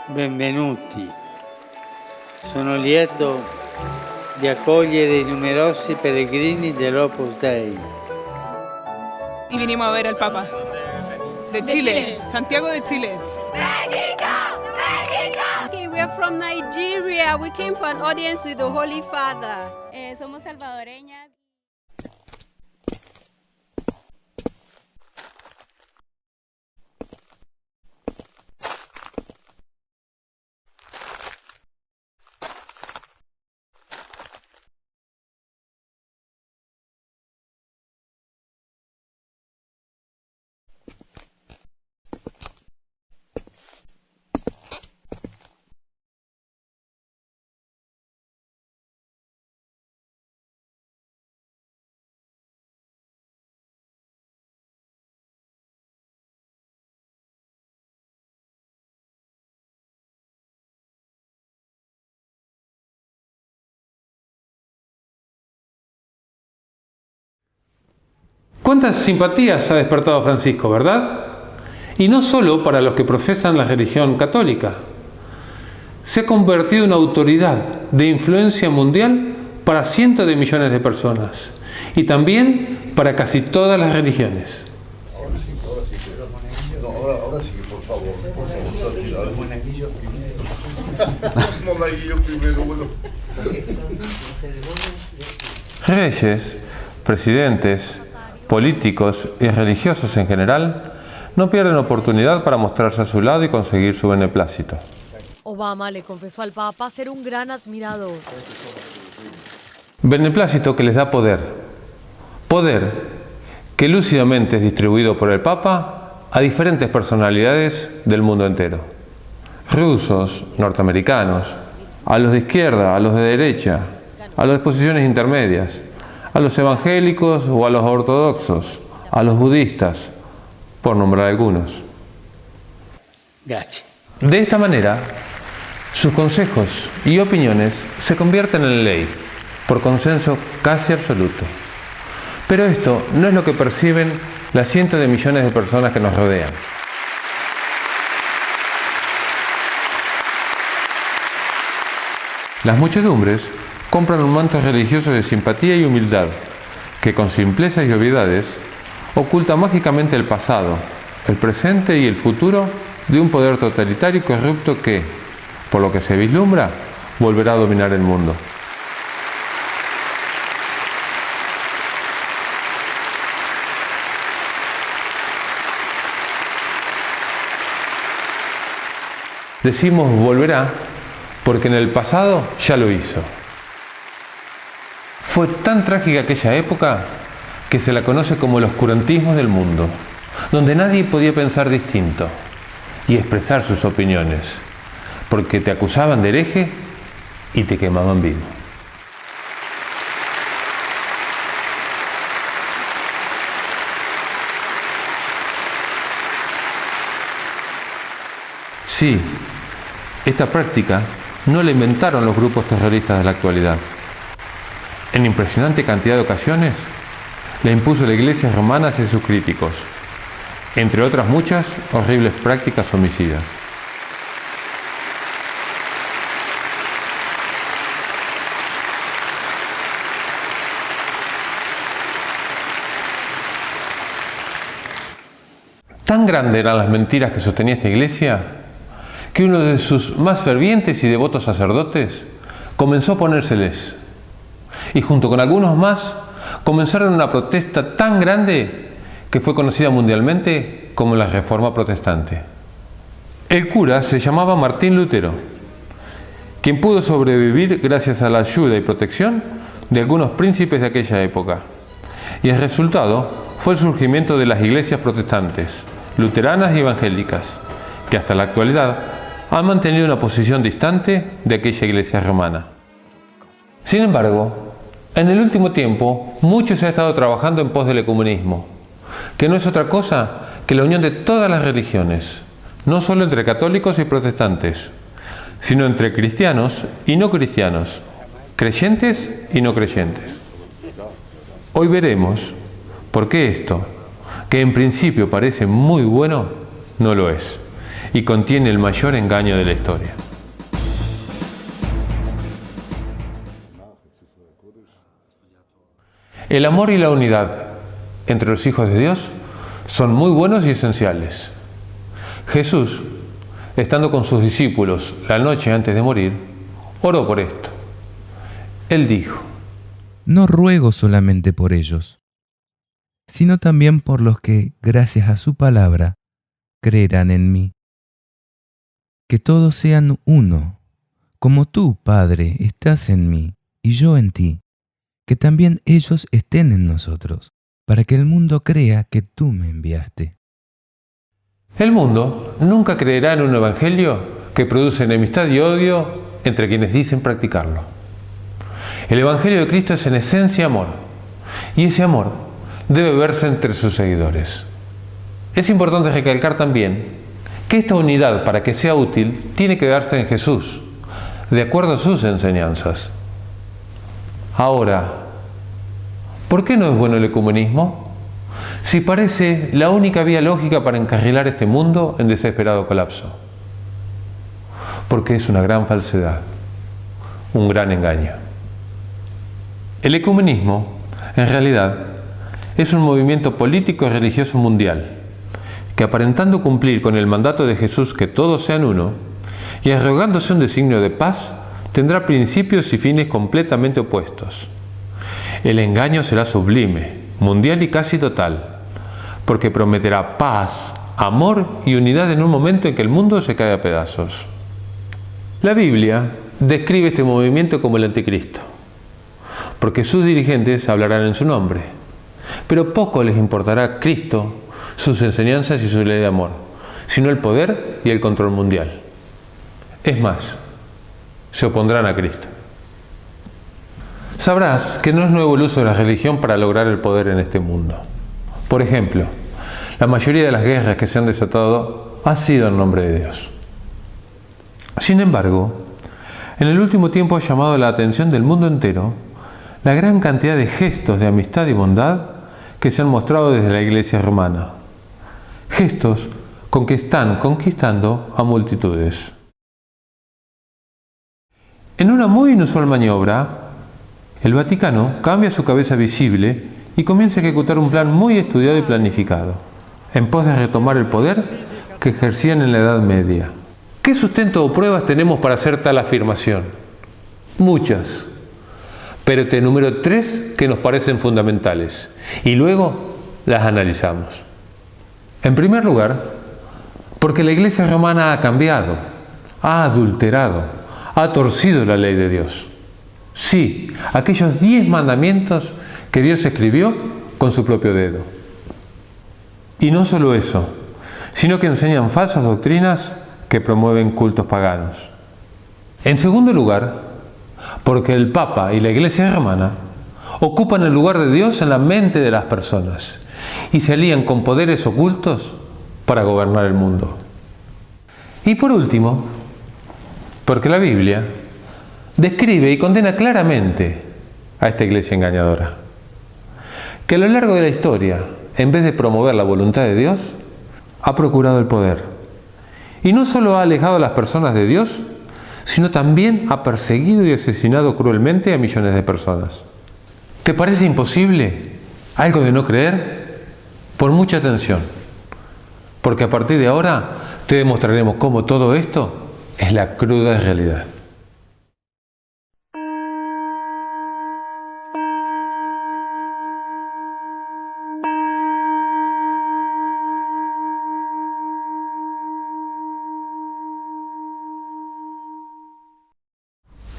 Benvenuti. Sono lieto di accogliere i numerosi pellegrini dell'Opus Dei. Y vinimos a ver al Papa. De Chile. Santiago de Chile. Okay, we are from Nigeria. We came for an audience with the Holy Father. Somos salvadoreñas. ¿Cuántas simpatías ha despertado Francisco, verdad? Y no solo para los que profesan la religión católica. Se ha convertido en autoridad de influencia mundial para cientos de millones de personas y también para casi todas las religiones. Ahora sí, por favor, monaguillo primero, bueno. Reyes, presidentes, políticos y religiosos en general no pierden oportunidad para mostrarse a su lado y conseguir su beneplácito. Obama le confesó al Papa ser un gran admirador. Beneplácito que les da poder. Poder que lúcidamente es distribuido por el Papa a diferentes personalidades del mundo entero. Rusos, norteamericanos, a los de izquierda, a los de derecha, a las posiciones intermedias, a los evangélicos o a los ortodoxos, a los budistas, por nombrar algunos. Gracias. De esta manera, sus consejos y opiniones se convierten en ley, por consenso casi absoluto. Pero esto no es lo que perciben las cientos de millones de personas que nos rodean. Las muchedumbres compran un manto religioso de simpatía y humildad, que con simplezas y obviedades oculta mágicamente el pasado, el presente y el futuro de un poder totalitario y corrupto que, por lo que se vislumbra, volverá a dominar el mundo. Decimos volverá porque en el pasado ya lo hizo. Fue tan trágica aquella época que se la conoce como el oscurantismo del mundo, donde nadie podía pensar distinto y expresar sus opiniones, porque te acusaban de hereje y te quemaban vivo. Sí, esta práctica no la inventaron los grupos terroristas de la actualidad. En impresionante cantidad de ocasiones la impuso la Iglesia romana hacia sus críticos, entre otras muchas horribles prácticas homicidas. Tan grandes eran las mentiras que sostenía esta Iglesia que uno de sus más fervientes y devotos sacerdotes comenzó a ponérseles, y junto con algunos más comenzaron una protesta tan grande que fue conocida mundialmente como la Reforma Protestante. El cura se llamaba Martín Lutero, quien pudo sobrevivir gracias a la ayuda y protección de algunos príncipes de aquella época, y el resultado fue el surgimiento de las iglesias protestantes, luteranas y evangélicas, que hasta la actualidad han mantenido una posición distante de aquella iglesia romana. Sin embargo, en el último tiempo, mucho se ha estado trabajando en pos del ecumenismo, que no es otra cosa que la unión de todas las religiones, no solo entre católicos y protestantes, sino entre cristianos y no cristianos, creyentes y no creyentes. Hoy veremos por qué esto, que en principio parece muy bueno, no lo es, y contiene el mayor engaño de la historia. El amor y la unidad entre los hijos de Dios son muy buenos y esenciales. Jesús, estando con sus discípulos la noche antes de morir, oró por esto. Él dijo: No ruego solamente por ellos, sino también por los que, gracias a su palabra, creerán en mí. Que todos sean uno, como tú, Padre, estás en mí y yo en ti, que también ellos estén en nosotros, para que el mundo crea que tú me enviaste. El mundo nunca creerá en un evangelio que produce enemistad y odio entre quienes dicen practicarlo. El evangelio de Cristo es en esencia amor, y ese amor debe verse entre sus seguidores. Es importante recalcar también que esta unidad, para que sea útil, tiene que darse en Jesús, de acuerdo a sus enseñanzas. Ahora, ¿por qué no es bueno el ecumenismo? Si parece la única vía lógica para encarrilar este mundo en desesperado colapso. Porque es una gran falsedad, un gran engaño. El ecumenismo, en realidad, es un movimiento político y religioso mundial que, aparentando cumplir con el mandato de Jesús que todos sean uno, y arrogándose un designio de paz, tendrá principios y fines completamente opuestos. El engaño será sublime, mundial y casi total, porque prometerá paz, amor y unidad en un momento en que el mundo se cae a pedazos. La Biblia describe este movimiento como el anticristo, porque sus dirigentes hablarán en su nombre, pero poco les importará a Cristo, sus enseñanzas y su ley de amor, sino el poder y el control mundial. Es más, se opondrán a Cristo. Sabrás que no es nuevo el uso de la religión para lograr el poder en este mundo. Por ejemplo, la mayoría de las guerras que se han desatado ha sido en nombre de Dios. Sin embargo, en el último tiempo ha llamado la atención del mundo entero la gran cantidad de gestos de amistad y bondad que se han mostrado desde la Iglesia romana. Gestos con que están conquistando a multitudes. En una muy inusual maniobra, el Vaticano cambia su cabeza visible y comienza a ejecutar un plan muy estudiado y planificado, en pos de retomar el poder que ejercían en la Edad Media. ¿Qué sustento o pruebas tenemos para hacer tal afirmación? Muchas, pero te enumero 3 que nos parecen fundamentales y luego las analizamos. En primer lugar, porque la Iglesia romana ha cambiado, ha adulterado, ha torcido la ley de Dios. Sí, aquellos 10 mandamientos que Dios escribió con su propio dedo. Y no solo eso, sino que enseñan falsas doctrinas que promueven cultos paganos. En segundo lugar, porque el Papa y la Iglesia romana ocupan el lugar de Dios en la mente de las personas y se alían con poderes ocultos para gobernar el mundo. Y por último, porque la Biblia describe y condena claramente a esta iglesia engañadora, que a lo largo de la historia, en vez de promover la voluntad de Dios, ha procurado el poder. Y no solo ha alejado a las personas de Dios, sino también ha perseguido y asesinado cruelmente a millones de personas. ¿Te parece imposible algo de no creer? Pon mucha atención, porque a partir de ahora te demostraremos cómo todo esto es la cruda realidad.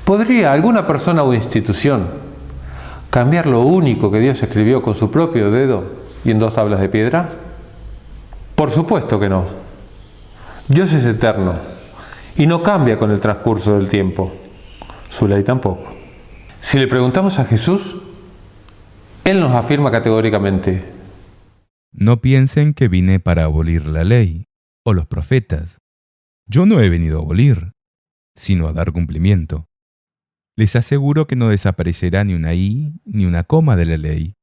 ¿Podría alguna persona o institución cambiar lo único que Dios escribió con su propio dedo y en 2 tablas de piedra? Por supuesto que no. Dios es eterno y no cambia con el transcurso del tiempo. Su ley tampoco. Si le preguntamos a Jesús, Él nos afirma categóricamente: No piensen que vine para abolir la ley o los profetas. Yo no he venido a abolir, sino a dar cumplimiento. Les aseguro que no desaparecerá ni una i ni una coma de la ley,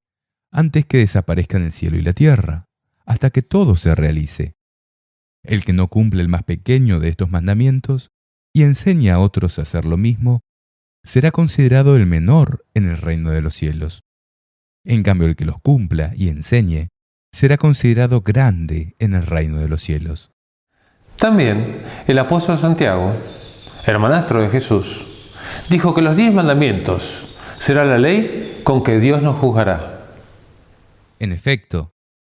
antes que desaparezcan el cielo y la tierra, hasta que todo se realice. El que no cumple el más pequeño de estos mandamientos y enseña a otros a hacer lo mismo, será considerado el menor en el reino de los cielos. En cambio, el que los cumpla y enseñe, será considerado grande en el reino de los cielos. También el apóstol Santiago, hermanastro de Jesús, dijo que los 10 mandamientos será la ley con que Dios nos juzgará. En efecto,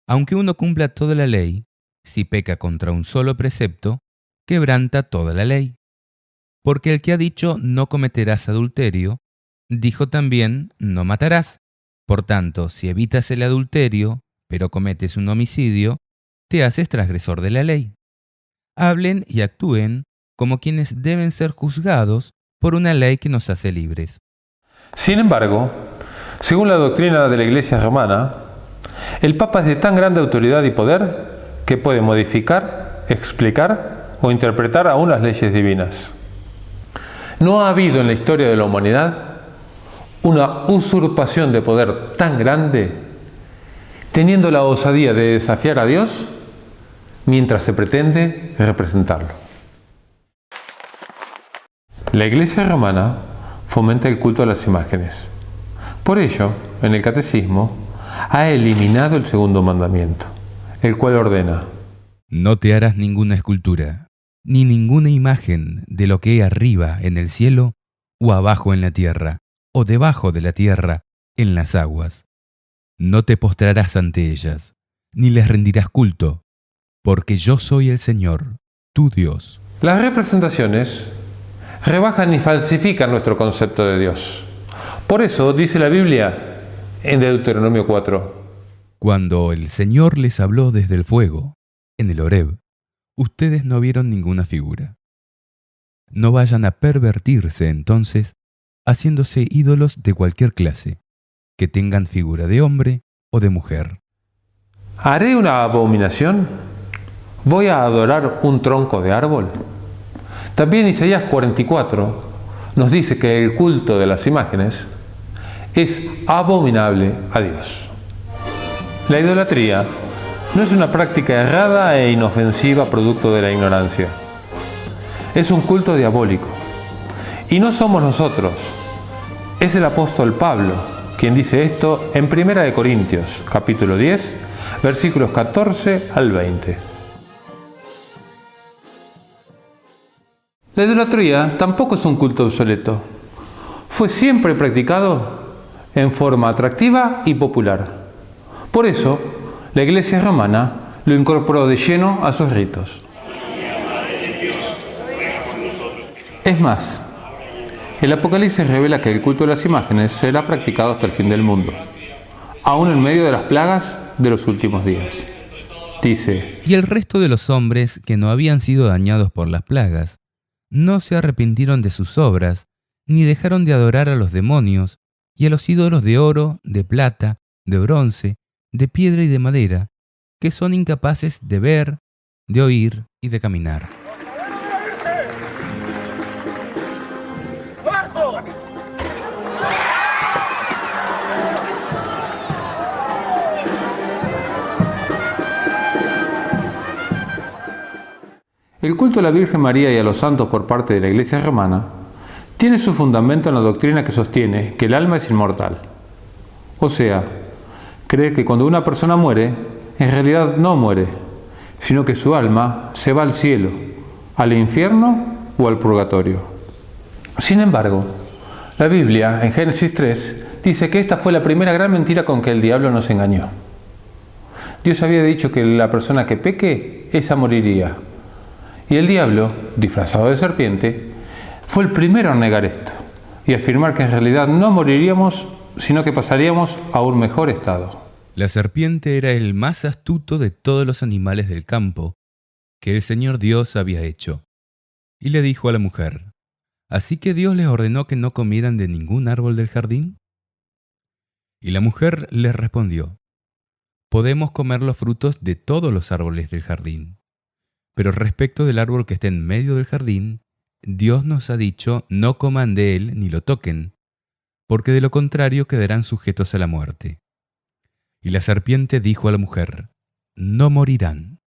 aunque uno cumpla toda la ley, si peca contra un solo precepto, quebranta toda la ley. Porque el que ha dicho no cometerás adulterio, dijo también no matarás. Por tanto, si evitas el adulterio, pero cometes un homicidio, te haces transgresor de la ley. Hablen y actúen como quienes deben ser juzgados por una ley que nos hace libres. Sin embargo, según la doctrina de la Iglesia romana, el Papa es de tan grande autoridad y poder que puede modificar, explicar o interpretar aún las leyes divinas. No ha habido en la historia de la humanidad una usurpación de poder tan grande, teniendo la osadía de desafiar a Dios mientras se pretende representarlo. La Iglesia romana fomenta el culto a las imágenes. Por ello, en el Catecismo, ha eliminado el segundo mandamiento, el cual ordena: no te harás ninguna escultura, ni ninguna imagen de lo que hay arriba en el cielo, o abajo en la tierra, o debajo de la tierra, en las aguas. No te postrarás ante ellas, ni les rendirás culto, porque yo soy el Señor, tu Dios. Las representaciones rebajan y falsifican nuestro concepto de Dios. Por eso dice la Biblia en Deuteronomio 4: cuando el Señor les habló desde el fuego, en el Horeb, ustedes no vieron ninguna figura. No vayan a pervertirse entonces, haciéndose ídolos de cualquier clase, que tengan figura de hombre o de mujer. ¿Haré una abominación? ¿Voy a adorar un tronco de árbol? También Isaías 44 nos dice que el culto de las imágenes es abominable a Dios. La idolatría no es una práctica errada e inofensiva producto de la ignorancia. Es un culto diabólico. Y no somos nosotros. Es el apóstol Pablo quien dice esto en 1 Corintios, capítulo 10, versículos 14 al 20. La idolatría tampoco es un culto obsoleto. Fue siempre practicado en forma atractiva y popular. Por eso, la Iglesia romana lo incorporó de lleno a sus ritos. Es más, el Apocalipsis revela que el culto de las imágenes será practicado hasta el fin del mundo, aún en medio de las plagas de los últimos días. Dice: y el resto de los hombres que no habían sido dañados por las plagas, no se arrepintieron de sus obras, ni dejaron de adorar a los demonios y a los ídolos de oro, de plata, de bronce, de piedra y de madera, que son incapaces de ver, de oír y de caminar. El culto a la Virgen María y a los santos por parte de la Iglesia romana tiene su fundamento en la doctrina que sostiene que el alma es inmortal. O sea, creer que cuando una persona muere, en realidad no muere, sino que su alma se va al cielo, al infierno o al purgatorio. Sin embargo, la Biblia, en Génesis 3, dice que esta fue la primera gran mentira con que el diablo nos engañó. Dios había dicho que la persona que peque, esa moriría. Y el diablo, disfrazado de serpiente, fue el primero en negar esto y afirmar que en realidad no moriríamos, sino que pasaríamos a un mejor estado. La serpiente era el más astuto de todos los animales del campo que el Señor Dios había hecho. Y le dijo a la mujer: ¿así que Dios les ordenó que no comieran de ningún árbol del jardín? Y la mujer les respondió: podemos comer los frutos de todos los árboles del jardín. Pero respecto del árbol que está en medio del jardín, Dios nos ha dicho: no coman de él ni lo toquen, porque de lo contrario quedarán sujetos a la muerte. Y la serpiente dijo a la mujer: no morirán.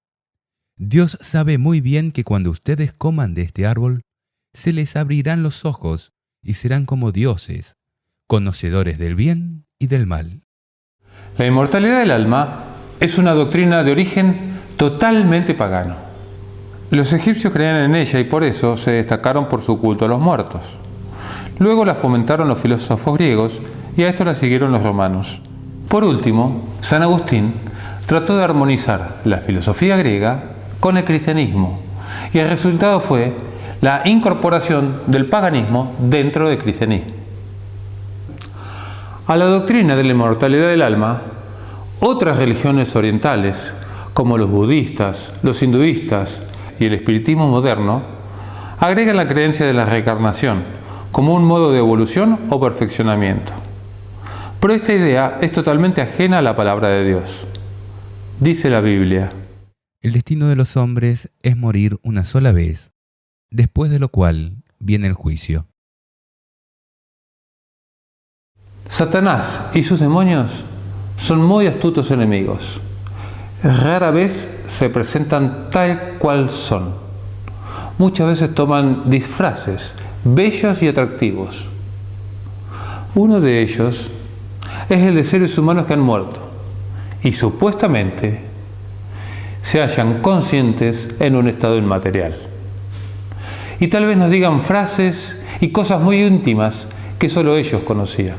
Dios sabe muy bien que cuando ustedes coman de este árbol, se les abrirán los ojos y serán como dioses, conocedores del bien y del mal. La inmortalidad del alma es una doctrina de origen totalmente pagano. Los egipcios creían en ella y por eso se destacaron por su culto a los muertos. Luego la fomentaron los filósofos griegos y a esto la siguieron los romanos. Por último, San Agustín trató de armonizar la filosofía griega con el cristianismo y el resultado fue la incorporación del paganismo dentro del cristianismo. A la doctrina de la inmortalidad del alma, otras religiones orientales, como los budistas, los hinduistas y el espiritismo moderno, agregan la creencia de la reencarnación como un modo de evolución o perfeccionamiento. Pero esta idea es totalmente ajena a la palabra de Dios. Dice la Biblia: El destino de los hombres es morir una sola vez, después de lo cual viene el juicio. Satanás y sus demonios son muy astutos enemigos. Rara vez se presentan tal cual son. Muchas veces toman disfraces bellos y atractivos. Uno de ellos es el de seres humanos que han muerto y supuestamente se hallan conscientes en un estado inmaterial. Y tal vez nos digan frases y cosas muy íntimas que solo ellos conocían.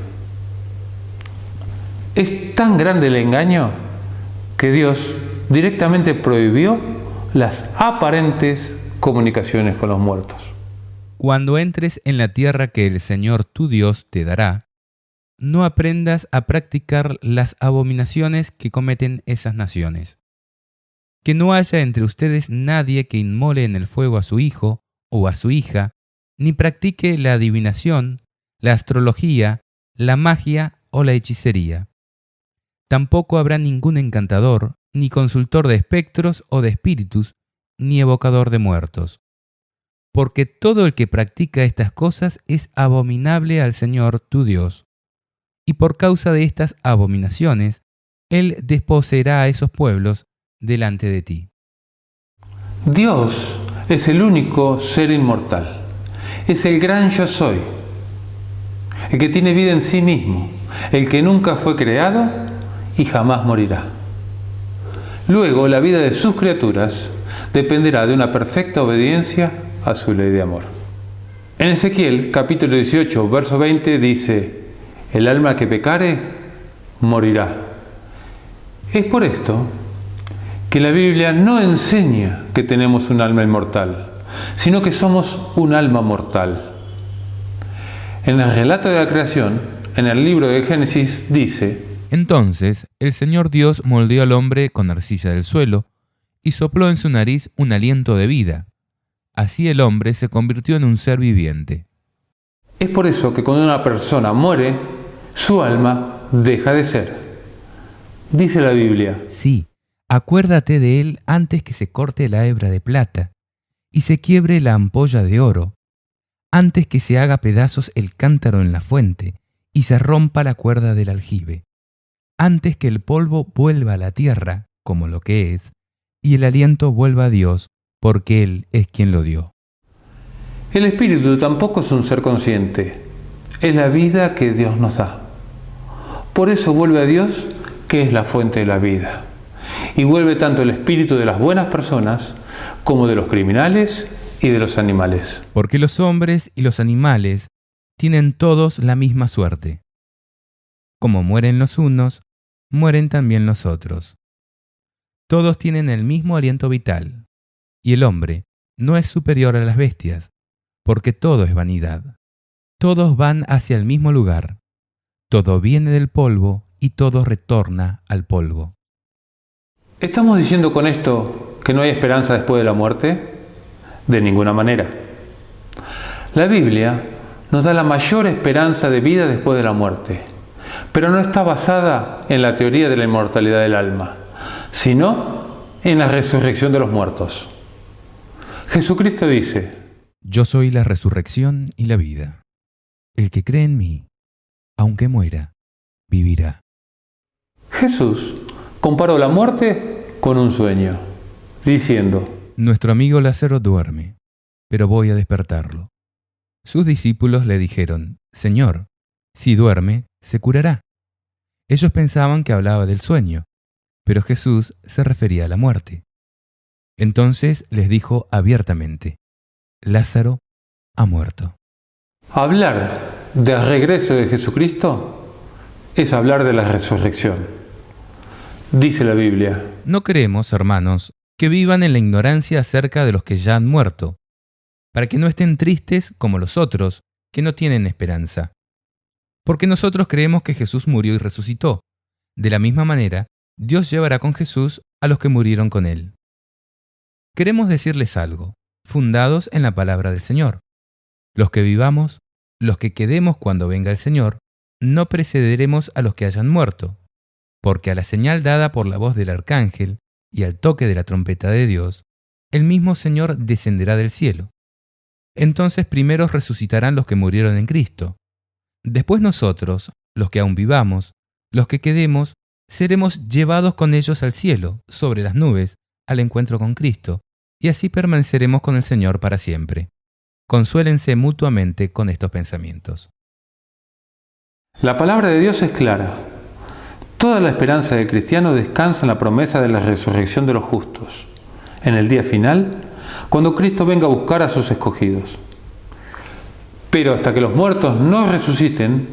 Es tan grande el engaño que Dios directamente prohibió las aparentes comunicaciones con los muertos. Cuando entres en la tierra que el Señor tu Dios te dará, no aprendas a practicar las abominaciones que cometen esas naciones. Que no haya entre ustedes nadie que inmole en el fuego a su hijo o a su hija, ni practique la adivinación, la astrología, la magia o la hechicería. Tampoco habrá ningún encantador, ni consultor de espectros o de espíritus, ni evocador de muertos. Porque todo el que practica estas cosas es abominable al Señor tu Dios. Y por causa de estas abominaciones, Él desposeerá a esos pueblos delante de ti. Dios es el único ser inmortal. Es el gran yo soy. El que tiene vida en sí mismo. El que nunca fue creado y jamás morirá. Luego, la vida de sus criaturas dependerá de una perfecta obediencia a su ley de amor. En Ezequiel, capítulo 18, verso 20, dice: el alma que pecare, morirá. Es por esto que la Biblia no enseña que tenemos un alma inmortal, sino que somos un alma mortal. En el relato de la creación, en el libro de Génesis, dice: Entonces el Señor Dios moldeó al hombre con arcilla del suelo y sopló en su nariz un aliento de vida. Así el hombre se convirtió en un ser viviente. Es por eso que cuando una persona muere, su alma deja de ser. Dice la Biblia: Sí, acuérdate de él antes que se corte la hebra de plata y se quiebre la ampolla de oro, antes que se haga pedazos el cántaro en la fuente y se rompa la cuerda del aljibe, antes que el polvo vuelva a la tierra como lo que es y el aliento vuelva a Dios, porque Él es quien lo dio. El espíritu tampoco es un ser consciente, es la vida que Dios nos da. Por eso vuelve a Dios, que es la fuente de la vida. Y vuelve tanto el espíritu de las buenas personas como de los criminales y de los animales. Porque los hombres y los animales tienen todos la misma suerte. Como mueren los unos, mueren también los otros. Todos tienen el mismo aliento vital, y el hombre no es superior a las bestias, porque todo es vanidad. Todos van hacia el mismo lugar. Todo viene del polvo y todo retorna al polvo. ¿Estamos diciendo con esto que no hay esperanza después de la muerte? De ninguna manera. La Biblia nos da la mayor esperanza de vida después de la muerte, pero no está basada en la teoría de la inmortalidad del alma, sino en la resurrección de los muertos. Jesucristo dice: Yo soy la resurrección y la vida. El que cree en mí, aunque muera, vivirá. Jesús comparó la muerte con un sueño, diciendo: nuestro amigo Lázaro duerme, pero voy a despertarlo. Sus discípulos le dijeron, Señor, si duerme, se curará. Ellos pensaban que hablaba del sueño, pero Jesús se refería a la muerte. Entonces les dijo abiertamente, Lázaro ha muerto. Hablar del regreso de Jesucristo es hablar de la resurrección. Dice la Biblia. No queremos, hermanos, que vivan en la ignorancia acerca de los que ya han muerto, para que no estén tristes como los otros, que no tienen esperanza. Porque nosotros creemos que Jesús murió y resucitó. De la misma manera, Dios llevará con Jesús a los que murieron con él. Queremos decirles algo, fundados en la palabra del Señor. Los que vivamos, los que quedemos cuando venga el Señor, no precederemos a los que hayan muerto, porque a la señal dada por la voz del arcángel y al toque de la trompeta de Dios, el mismo Señor descenderá del cielo. Entonces primero resucitarán los que murieron en Cristo. Después nosotros, los que aún vivamos, los que quedemos, seremos llevados con ellos al cielo, sobre las nubes, al encuentro con Cristo, y así permaneceremos con el Señor para siempre. Consuélense mutuamente con estos pensamientos. La palabra de Dios es clara. Toda la esperanza del cristiano descansa en la promesa de la resurrección de los justos, en el día final, cuando Cristo venga a buscar a sus escogidos. Pero hasta que los muertos no resuciten,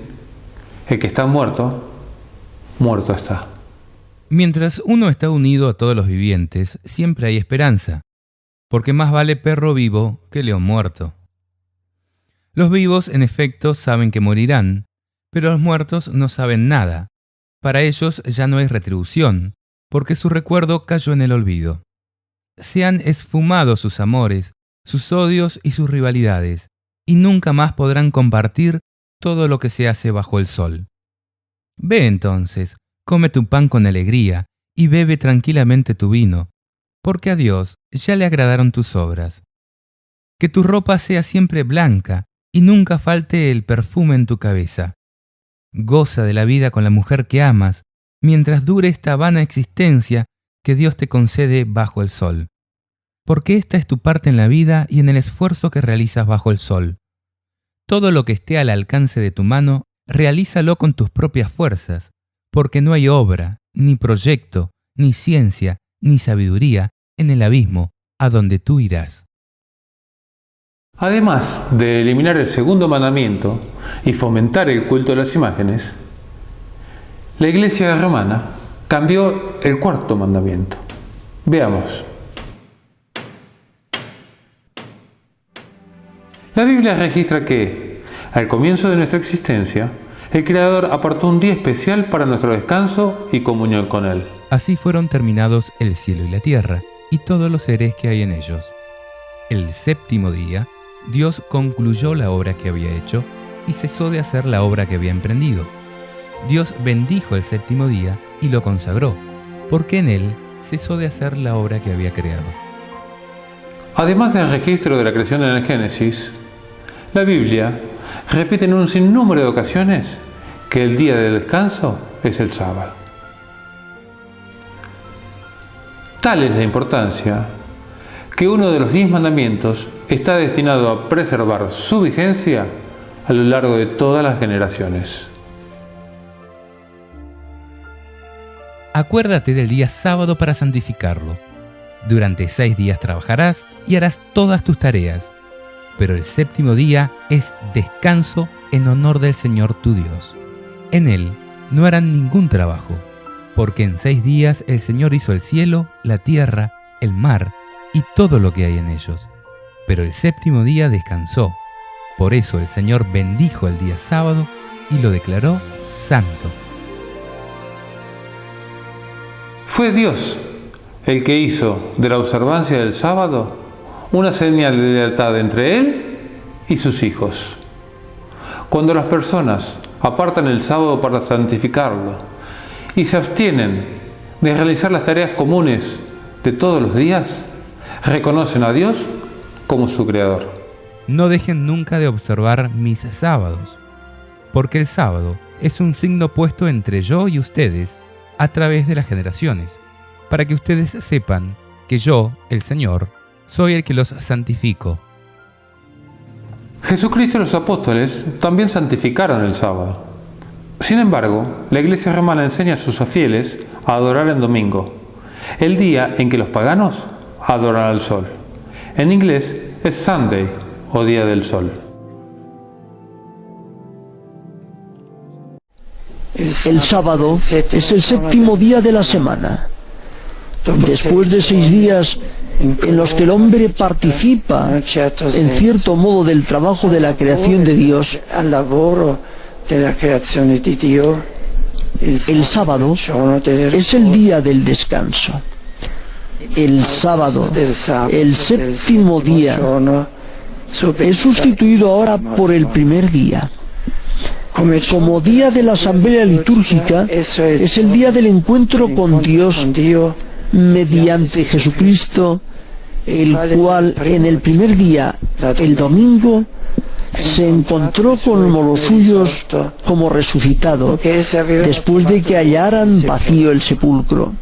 el que está muerto, muerto está. Mientras uno está unido a todos los vivientes, siempre hay esperanza, porque más vale perro vivo que león muerto. Los vivos, en efecto, saben que morirán, pero los muertos no saben nada. Para ellos ya no hay retribución, porque su recuerdo cayó en el olvido. Se han esfumado sus amores, sus odios y sus rivalidades, y nunca más podrán compartir todo lo que se hace bajo el sol. Ve entonces, come tu pan con alegría, y bebe tranquilamente tu vino, porque a Dios ya le agradaron tus obras. Que tu ropa sea siempre blanca, y nunca falte el perfume en tu cabeza. Goza de la vida con la mujer que amas, mientras dure esta vana existencia que Dios te concede bajo el sol. Porque esta es tu parte en la vida y en el esfuerzo que realizas bajo el sol. Todo lo que esté al alcance de tu mano, realízalo con tus propias fuerzas, porque no hay obra, ni proyecto, ni ciencia, ni sabiduría en el abismo a donde tú irás. Además de eliminar el segundo mandamiento y fomentar el culto de las imágenes, la Iglesia romana cambió el cuarto mandamiento. Veamos. La Biblia registra que, al comienzo de nuestra existencia, el Creador apartó un día especial para nuestro descanso y comunión con Él. Así fueron terminados el cielo y la tierra, y todos los seres que hay en ellos. El séptimo día, Dios concluyó la obra que había hecho y cesó de hacer la obra que había emprendido. Dios bendijo el séptimo día y lo consagró, porque en él cesó de hacer la obra que había creado. Además del registro de la creación en el Génesis, la Biblia repite en un sinnúmero de ocasiones que el día de descanso es el sábado. Tal es la importancia que uno de los 10 mandamientos está destinado a preservar su vigencia a lo largo de todas las generaciones. Acuérdate del día sábado para santificarlo. Durante 6 días trabajarás y harás todas tus tareas, pero el séptimo día es descanso en honor del Señor tu Dios. En él no harán ningún trabajo, porque en 6 días el Señor hizo el cielo, la tierra, el mar y todo lo que hay en ellos. Pero el séptimo día descansó. Por eso el Señor bendijo el día sábado y lo declaró santo. Fue Dios el que hizo de la observancia del sábado una señal de lealtad entre Él y sus hijos. Cuando las personas apartan el sábado para santificarlo y se abstienen de realizar las tareas comunes de todos los días, reconocen a Dios como su Creador. No dejen nunca de observar mis sábados, porque el sábado es un signo puesto entre yo y ustedes a través de las generaciones, para que ustedes sepan que yo, el Señor, soy el que los santifico. Jesucristo y los apóstoles también santificaron el sábado. Sin embargo, la Iglesia romana enseña a sus fieles a adorar en domingo, el día en que los paganos adoran al sol. En inglés es Sunday o Día del Sol. El sábado es el séptimo día de la semana. Después de 6 días en los que el hombre participa en cierto modo del trabajo de la creación de Dios, el sábado es el día del descanso. El sábado, el séptimo día, es sustituido ahora por el primer día. Como día de la asamblea litúrgica, es el día del encuentro con Dios mediante Jesucristo, el cual en el primer día, el domingo, se encontró con los suyos como resucitado, después de que hallaran vacío el sepulcro.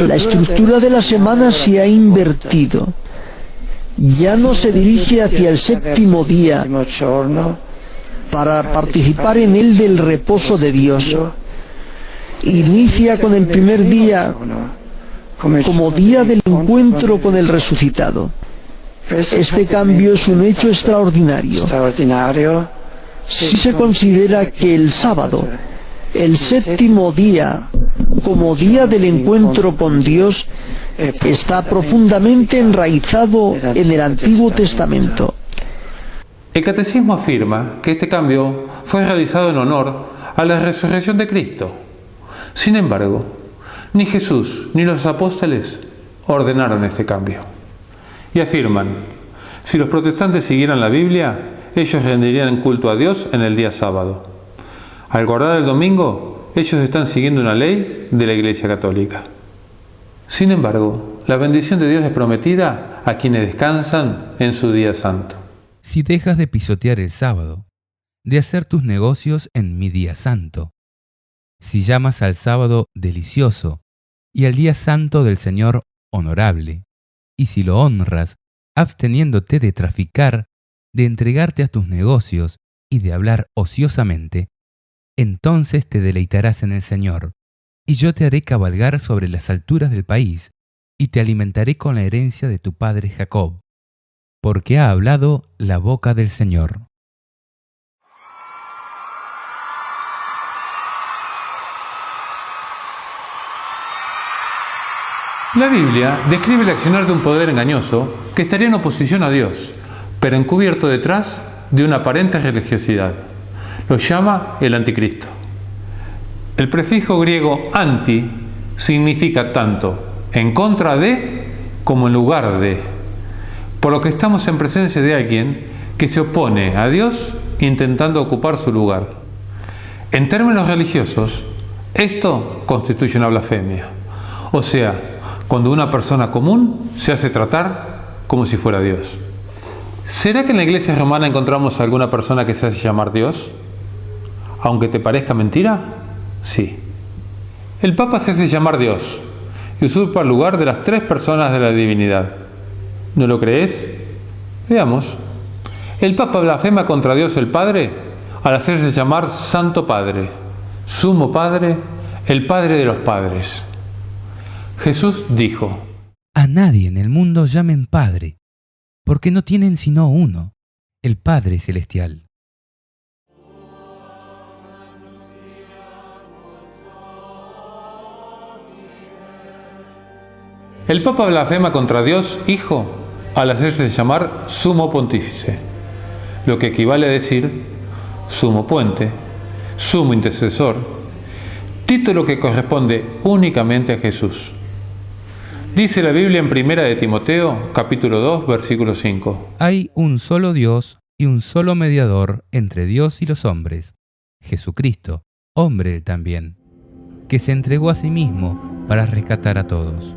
La estructura de la semana se ha invertido. Ya no se dirige hacia el séptimo día para participar en él del reposo de Dios. Inicia con el primer día como día del encuentro con el resucitado. Este cambio es un hecho extraordinario. Si se considera que el sábado, el séptimo día, como día del encuentro con Dios, está profundamente enraizado en el Antiguo Testamento. El Catecismo afirma que este cambio fue realizado en honor a la resurrección de Cristo. Sin embargo, ni Jesús ni los apóstoles ordenaron este cambio. Y afirman, si los protestantes siguieran la Biblia, ellos rendirían culto a Dios en el día sábado. Al guardar el domingo, ellos están siguiendo una ley de la Iglesia Católica. Sin embargo, la bendición de Dios es prometida a quienes descansan en su día santo. Si dejas de pisotear el sábado, de hacer tus negocios en mi día santo, si llamas al sábado delicioso y al día santo del Señor honorable, y si lo honras absteniéndote de traficar, de entregarte a tus negocios y de hablar ociosamente, entonces te deleitarás en el Señor, y yo te haré cabalgar sobre las alturas del país, y te alimentaré con la herencia de tu padre Jacob, porque ha hablado la boca del Señor. La Biblia describe el accionar de un poder engañoso que estaría en oposición a Dios, pero encubierto detrás de una aparente religiosidad. Lo llama el anticristo. El prefijo griego anti significa tanto en contra de como en lugar de, por lo que estamos en presencia de alguien que se opone a Dios intentando ocupar su lugar. En términos religiosos, esto constituye una blasfemia, o sea, cuando una persona común se hace tratar como si fuera Dios. ¿Será que en la Iglesia romana encontramos a alguna persona que se hace llamar Dios? Aunque te parezca mentira, sí. El Papa se hace llamar Dios y usurpa el lugar de las 3 personas de la divinidad. ¿No lo crees? Veamos. El Papa blasfema contra Dios el Padre al hacerse llamar Santo Padre, Sumo Padre, el Padre de los padres. Jesús dijo: A nadie en el mundo llamen Padre, porque no tienen sino uno, el Padre Celestial. El Papa blasfema contra Dios Hijo al hacerse llamar Sumo Pontífice, lo que equivale a decir Sumo Puente, Sumo Intercesor, título que corresponde únicamente a Jesús. Dice la Biblia en 1 de Timoteo, capítulo 2, versículo 5. Hay un solo Dios y un solo mediador entre Dios y los hombres, Jesucristo, hombre también, que se entregó a sí mismo para rescatar a todos.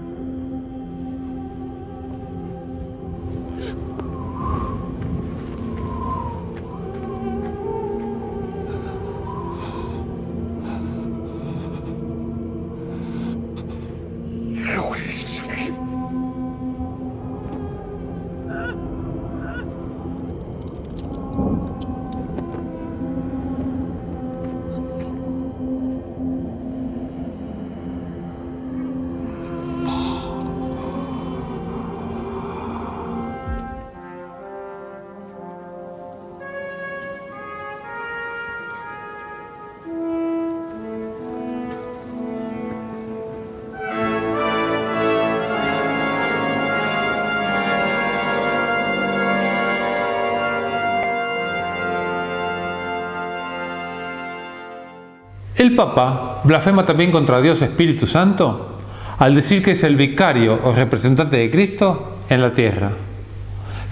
El Papa blasfema también contra Dios Espíritu Santo al decir que es el vicario o representante de Cristo en la tierra.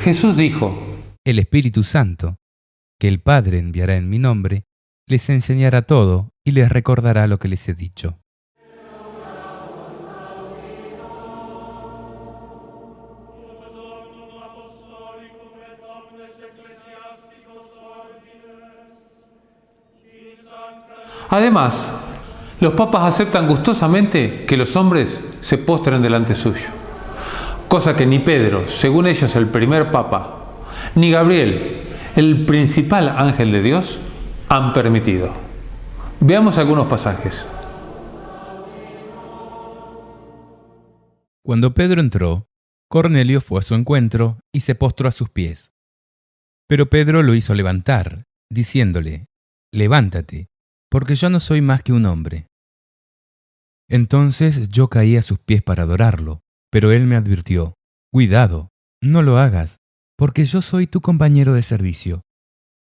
Jesús dijo: El Espíritu Santo, que el Padre enviará en mi nombre, les enseñará todo y les recordará lo que les he dicho. Además, los papas aceptan gustosamente que los hombres se postren delante suyo, cosa que ni Pedro, según ellos el primer papa, ni Gabriel, el principal ángel de Dios, han permitido. Veamos algunos pasajes. Cuando Pedro entró, Cornelio fue a su encuentro y se postró a sus pies. Pero Pedro lo hizo levantar, diciéndole: «Levántate, porque yo no soy más que un hombre». Entonces yo caí a sus pies para adorarlo, pero él me advirtió: «Cuidado, no lo hagas, porque yo soy tu compañero de servicio.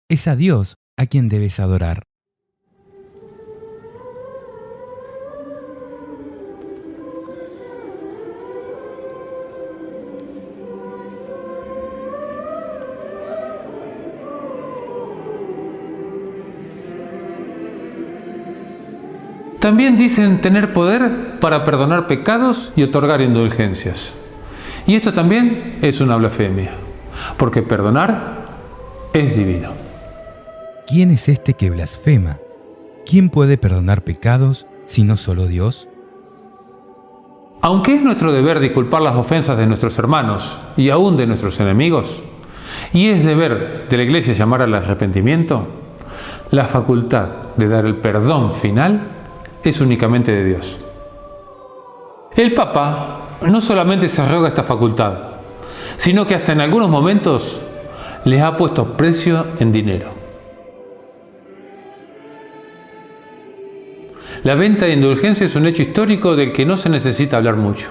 Es a Dios a quien debes adorar». También dicen tener poder para perdonar pecados y otorgar indulgencias. Y esto también es una blasfemia, porque perdonar es divino. ¿Quién es este que blasfema? ¿Quién puede perdonar pecados sino solo Dios? Aunque es nuestro deber disculpar las ofensas de nuestros hermanos y aún de nuestros enemigos, y es deber de la Iglesia llamar al arrepentimiento, la facultad de dar el perdón final es únicamente de Dios. El Papa no solamente se arroga esta facultad, sino que hasta en algunos momentos les ha puesto precio en dinero. La venta de indulgencia es un hecho histórico del que no se necesita hablar mucho.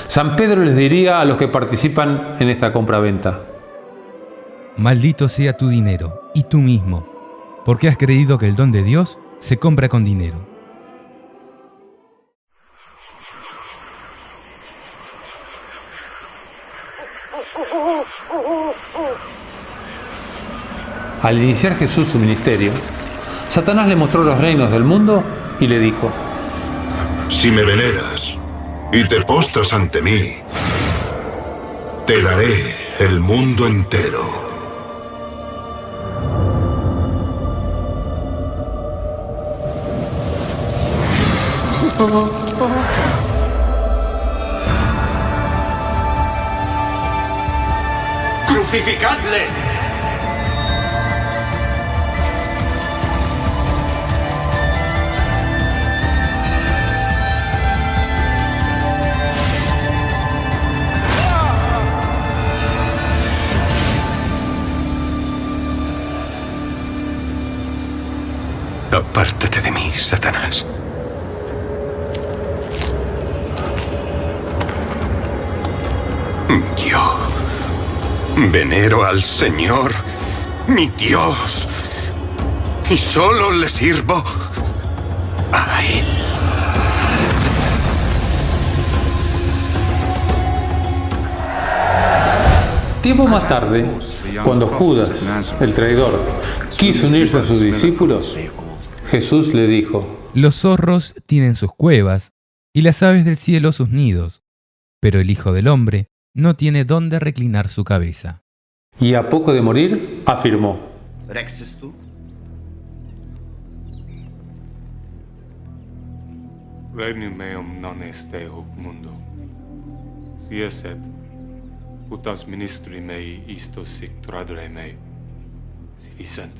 San Pedro les diría a los que participan en esta compraventa: Maldito sea tu dinero y tú mismo, porque has creído que el don de Dios se compra con dinero. Al iniciar Jesús su ministerio, Satanás le mostró los reinos del mundo y le dijo: Si me veneras y te postras ante mí, te daré el mundo entero. ¡Crucificadle! Apártate de mí, Satanás. Yo venero al Señor, mi Dios, y solo le sirvo a Él. Tiempo más tarde, cuando Judas, el traidor, quiso unirse a sus discípulos, Jesús le dijo: Los zorros tienen sus cuevas y las aves del cielo sus nidos, pero el Hijo del Hombre no tiene dónde reclinar su cabeza. Y a poco de morir, afirmó: Rexes tú. Regnum meum non est hoc mundo. Si esset, putas ministri mei isto sic tradere mei, si ficent.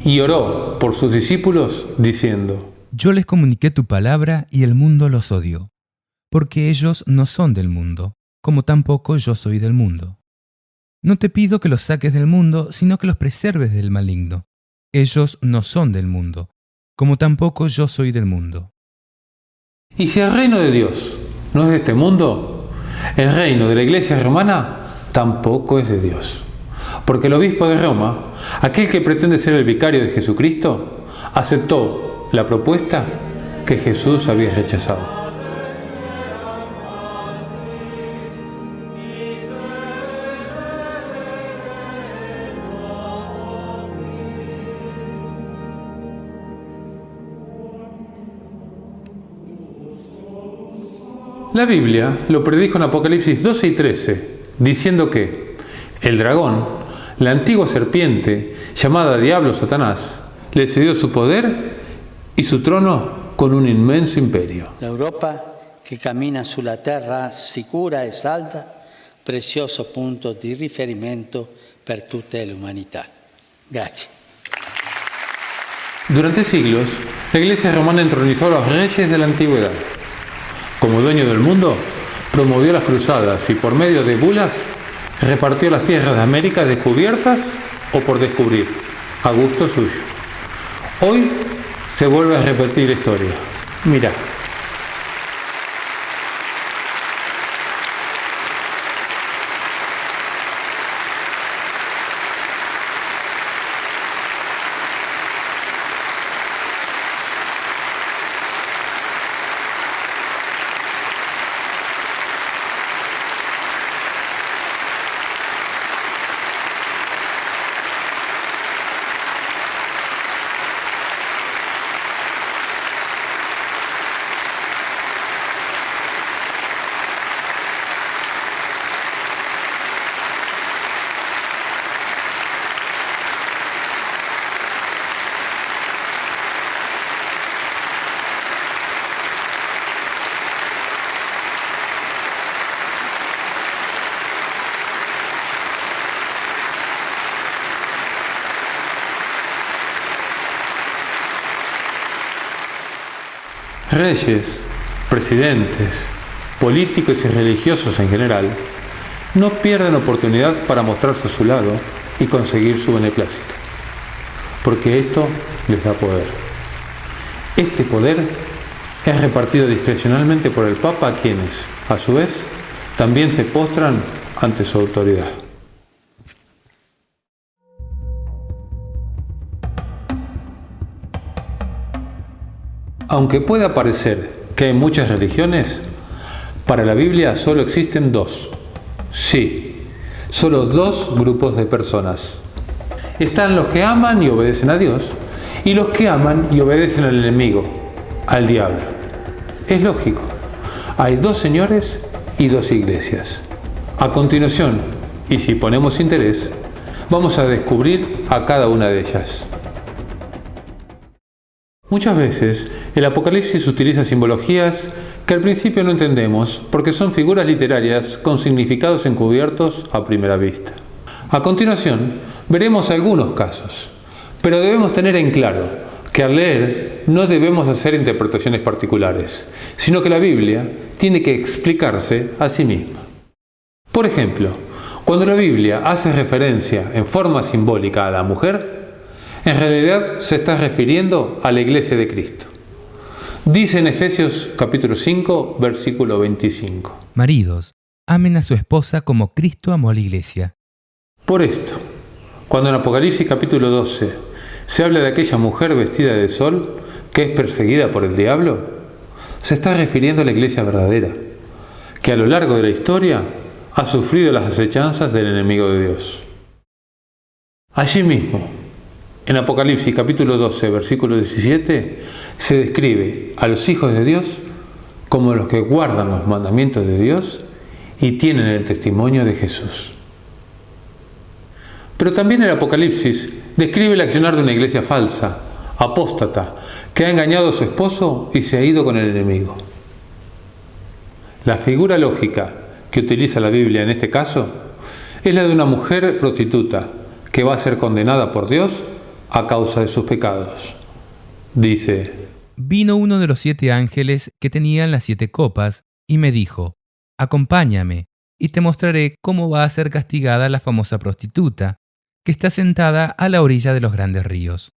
Y oró por sus discípulos diciendo: Yo les comuniqué tu palabra y el mundo los odió, porque ellos no son del mundo, como tampoco yo soy del mundo. No te pido que los saques del mundo, sino que los preserves del maligno. Ellos no son del mundo, como tampoco yo soy del mundo. Y si el reino de Dios no es de este mundo, el reino de la Iglesia romana tampoco es de Dios. Porque el obispo de Roma, aquel que pretende ser el vicario de Jesucristo, aceptó la propuesta que Jesús había rechazado. La Biblia lo predijo en Apocalipsis 12 y 13, diciendo que el dragón, la antigua serpiente, llamada Diablo Satanás, le cedió su poder y su trono con un inmenso imperio. L'Europa che cammina sulla terra sicura e salda, prezioso punto di riferimento per tutta l'umanità. Grazie. Durante siglos, la Iglesia romana entronizó a los reyes de la antigüedad. Como dueño del mundo, promovió las cruzadas y por medio de bulas repartió las tierras de América descubiertas o por descubrir, a gusto suyo. Hoy se vuelve a repetir la historia. Mira. Reyes, presidentes, políticos y religiosos en general no pierden oportunidad para mostrarse a su lado y conseguir su beneplácito, porque esto les da poder. Este poder es repartido discrecionalmente por el Papa, a quienes, a su vez, también se postran ante su autoridad. Aunque pueda parecer que hay muchas religiones, para la Biblia solo existen dos. Sí, solo dos grupos de personas. Están los que aman y obedecen a Dios y los que aman y obedecen al enemigo, al diablo. Es lógico. Hay dos señores y dos iglesias. A continuación, y si ponemos interés, vamos a descubrir a cada una de ellas. Muchas veces el Apocalipsis utiliza simbologías que al principio no entendemos porque son figuras literarias con significados encubiertos a primera vista. A continuación veremos algunos casos, pero debemos tener en claro que al leer no debemos hacer interpretaciones particulares, sino que la Biblia tiene que explicarse a sí misma. Por ejemplo, cuando la Biblia hace referencia en forma simbólica a la mujer, en realidad se está refiriendo a la Iglesia de Cristo. Dice en Efesios capítulo 5, versículo 25. Maridos, amen a su esposa como Cristo amó a la Iglesia. Por esto, cuando en Apocalipsis capítulo 12 se habla de aquella mujer vestida de sol que es perseguida por el diablo, se está refiriendo a la Iglesia verdadera, que a lo largo de la historia ha sufrido las acechanzas del enemigo de Dios. Allí mismo, en Apocalipsis capítulo 12, versículo 17, se describe a los hijos de Dios como los que guardan los mandamientos de Dios y tienen el testimonio de Jesús. Pero también el Apocalipsis describe el accionar de una iglesia falsa, apóstata, que ha engañado a su esposo y se ha ido con el enemigo. La figura lógica que utiliza la Biblia en este caso es la de una mujer prostituta que va a ser condenada por Dios a causa de sus pecados. Dice: Vino uno de los 7 ángeles que tenían las 7 copas y me dijo: Acompáñame y te mostraré cómo va a ser castigada la famosa prostituta, que está sentada a la orilla de los grandes ríos.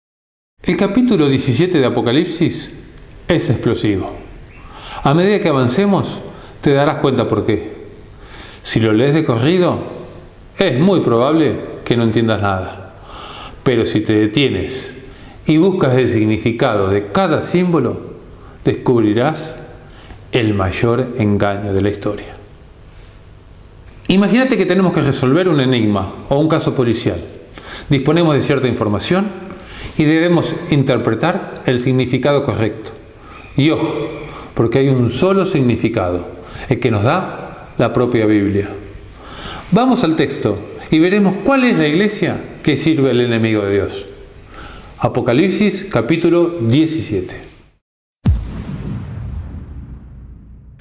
El capítulo 17 de Apocalipsis es explosivo. A medida que avancemos, te darás cuenta por qué. Si lo lees de corrido, es muy probable que no entiendas nada. Pero si te detienes y buscas el significado de cada símbolo, descubrirás el mayor engaño de la historia. Imagínate que tenemos que resolver un enigma o un caso policial. Disponemos de cierta información y debemos interpretar el significado correcto. Y ojo, porque hay un solo significado, el que nos da la propia Biblia. Vamos al texto y veremos cuál es la iglesia que sirve al enemigo de Dios. Apocalipsis capítulo 17.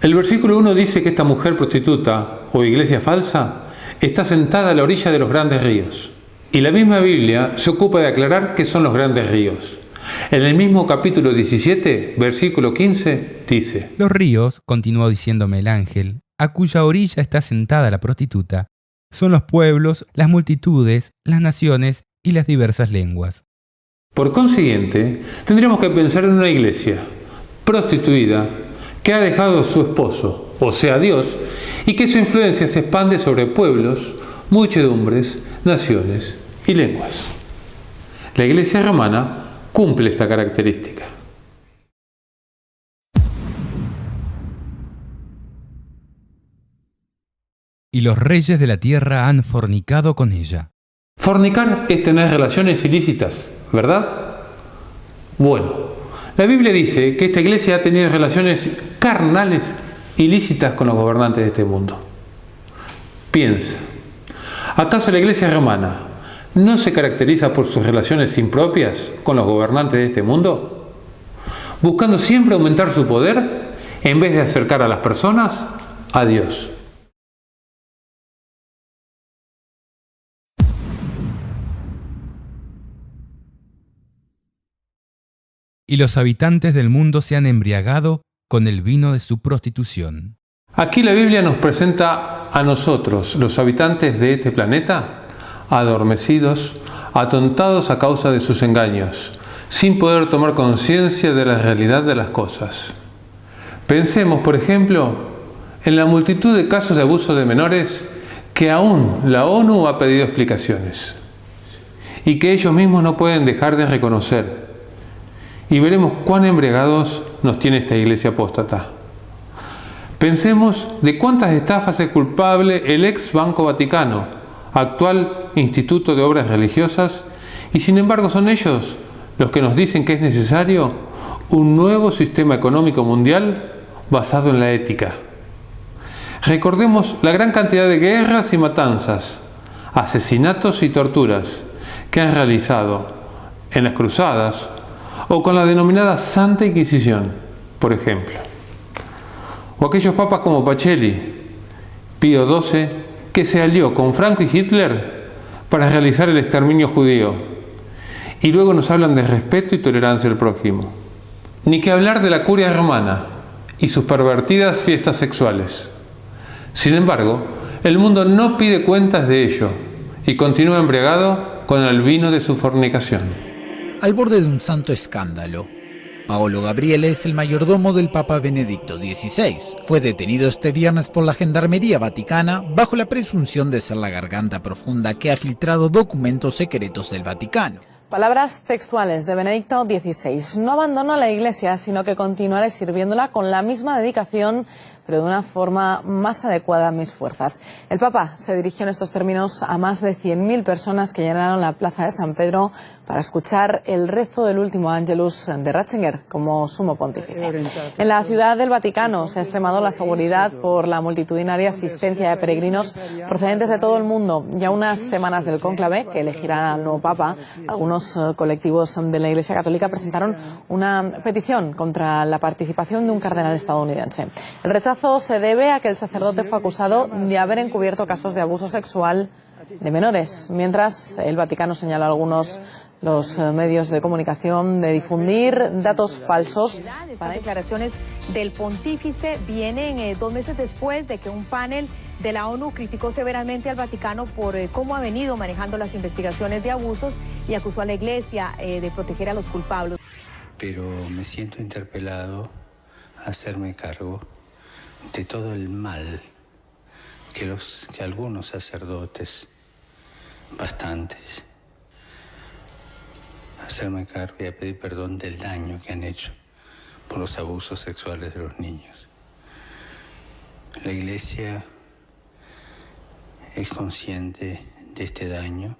El versículo 1 dice que esta mujer prostituta o iglesia falsa está sentada a la orilla de los grandes ríos. Y la misma Biblia se ocupa de aclarar qué son los grandes ríos. En el mismo capítulo 17, versículo 15, dice: Los ríos, continuó diciéndome el ángel, a cuya orilla está sentada la prostituta, son los pueblos, las multitudes, las naciones y las diversas lenguas. Por consiguiente, tendríamos que pensar en una iglesia prostituida que ha dejado a su esposo, o sea Dios, y que su influencia se expande sobre pueblos, muchedumbres, naciones y lenguas. La iglesia romana cumple esta característica. Y los reyes de la tierra han fornicado con ella. Fornicar es tener relaciones ilícitas, ¿verdad? Bueno, la Biblia dice que esta iglesia ha tenido relaciones carnales ilícitas con los gobernantes de este mundo. Piensa, ¿acaso la iglesia romana no se caracteriza por sus relaciones impropias con los gobernantes de este mundo? Buscando siempre aumentar su poder en vez de acercar a las personas a Dios. Y los habitantes del mundo se han embriagado con el vino de su prostitución. Aquí la Biblia nos presenta a nosotros, los habitantes de este planeta, adormecidos, atontados a causa de sus engaños, sin poder tomar conciencia de la realidad de las cosas. Pensemos, por ejemplo, en la multitud de casos de abuso de menores que aún la ONU ha pedido explicaciones y que ellos mismos no pueden dejar de reconocer. Y veremos cuán embriagados nos tiene esta iglesia apóstata. Pensemos de cuántas estafas es culpable el ex Banco Vaticano, actual Instituto de Obras Religiosas, y sin embargo son ellos los que nos dicen que es necesario un nuevo sistema económico mundial basado en la ética. Recordemos la gran cantidad de guerras y matanzas, asesinatos y torturas que han realizado en las cruzadas o con la denominada Santa Inquisición, por ejemplo. O aquellos papas como Pacelli, Pío XII, que se alió con Franco y Hitler para realizar el exterminio judío. Y luego nos hablan de respeto y tolerancia al prójimo. Ni que hablar de la curia romana y sus pervertidas fiestas sexuales. Sin embargo, el mundo no pide cuentas de ello y continúa embriagado con el vino de su fornicación. Al borde de un santo escándalo, Paolo Gabriele es el mayordomo del Papa Benedicto XVI. Fue detenido este viernes por la Gendarmería Vaticana bajo la presunción de ser la garganta profunda que ha filtrado documentos secretos del Vaticano. Palabras textuales de Benedicto XVI. No abandono la Iglesia, sino que continuaré sirviéndola con la misma dedicación, pero de una forma más adecuada a mis fuerzas. El Papa se dirigió en estos términos a más de 100.000 personas que llenaron la plaza de San Pedro para escuchar el rezo del último Ángelus de Ratzinger como sumo pontífice. En la ciudad del Vaticano se ha extremado la seguridad por la multitudinaria asistencia de peregrinos procedentes de todo el mundo. Ya unas semanas del cónclave, que elegirá al nuevo Papa, algunos colectivos de la Iglesia Católica presentaron una petición contra la participación de un cardenal estadounidense. El rechazo se debe a que el sacerdote fue acusado de haber encubierto casos de abuso sexual de menores, mientras el Vaticano señala a algunos los medios de comunicación de difundir datos falsos. Estas declaraciones del pontífice vienen 2 meses después de que un panel de la ONU criticó severamente al Vaticano por cómo ha venido manejando las investigaciones de abusos y acusó a la Iglesia de proteger a los culpables. Pero me siento interpelado a hacerme cargo de todo el mal que algunos sacerdotes, bastantes, hacerme cargo y a pedir perdón del daño que han hecho por los abusos sexuales de los niños. La Iglesia es consciente de este daño.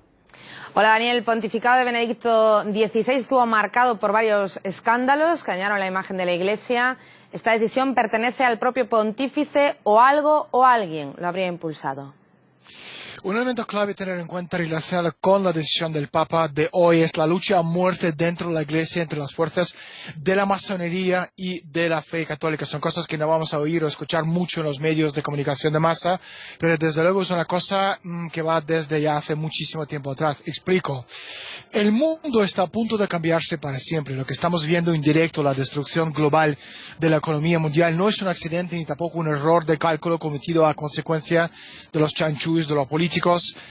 Hola Daniel, el pontificado de Benedicto XVI estuvo marcado por varios escándalos que dañaron la imagen de la Iglesia. ¿Esta decisión pertenece al propio pontífice o algo o alguien lo habría impulsado? Un elemento clave a tener en cuenta relacionado con la decisión del Papa de hoy es la lucha a muerte dentro de la Iglesia entre las fuerzas de la masonería y de la fe católica. Son cosas que no vamos a oír o escuchar mucho en los medios de comunicación de masa, pero desde luego es una cosa que va desde ya hace muchísimo tiempo atrás. Explico. El mundo está a punto de cambiarse para siempre. Lo que estamos viendo en directo, la destrucción global de la economía mundial, no es un accidente ni tampoco un error de cálculo cometido a consecuencia de los chanchullos de los políticos.